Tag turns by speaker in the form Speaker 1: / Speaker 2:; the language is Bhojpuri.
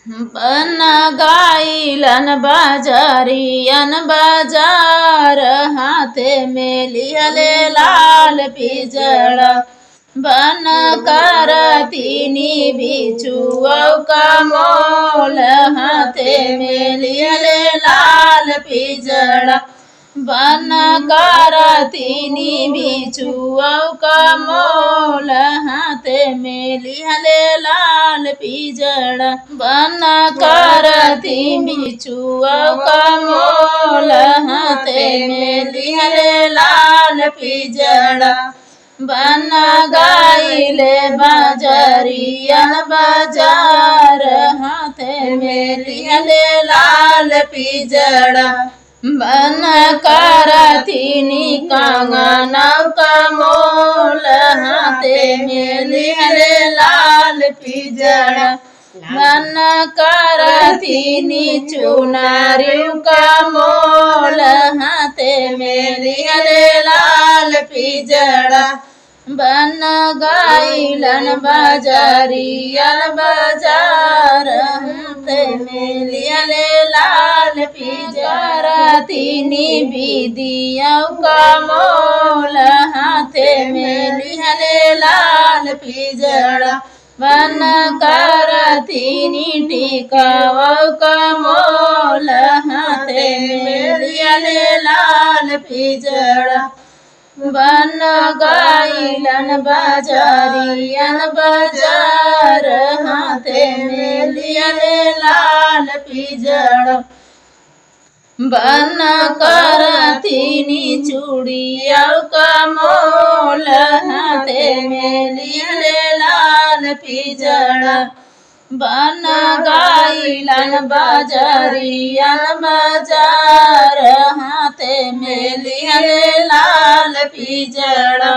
Speaker 1: बन गाइलन बाजारियन बाजार हाथे में लिहले लाल पिजड़ा बन कर तीनी बिछुआ का मोल हाथे में लिहले लाल पिजड़ा बन कर तीनी बिछुआ का मोल हाथे में लिहले लाल पिजड़ा बन कर तीन बिछुआ का मोल हाथे में लिहले लाल पिजड़ा बन गाइले बाजारियन बाजार हाथे में लिहले लाल पिजड़ा बन कर तीनी कंगनव का मोल हाथे में लिहले लाल पिजड़ा बन कर तीनी चुनरियों का मोल हाथे में लिहले लाल पिजड़ा बन गाइलन बाजारियन बाजार हाथे में लिहले लाल पिजड़ा तीनी बिदिया का मोल हाथे में लिहले लाल पिजड़ा बन कर तीनी टिकावा का मोल हाथे में लिहले लाल पिजड़ा बन गाइलन बाजारियन बाजार हाथे में लिहले लाल पिजड़ा बन कर तीनी चूड़िया का मोल हाथे में लिहले लाल पिजड़ा बन गाइलन बाजारियन बाजार हाथे में लिहले लाल पिजड़ा।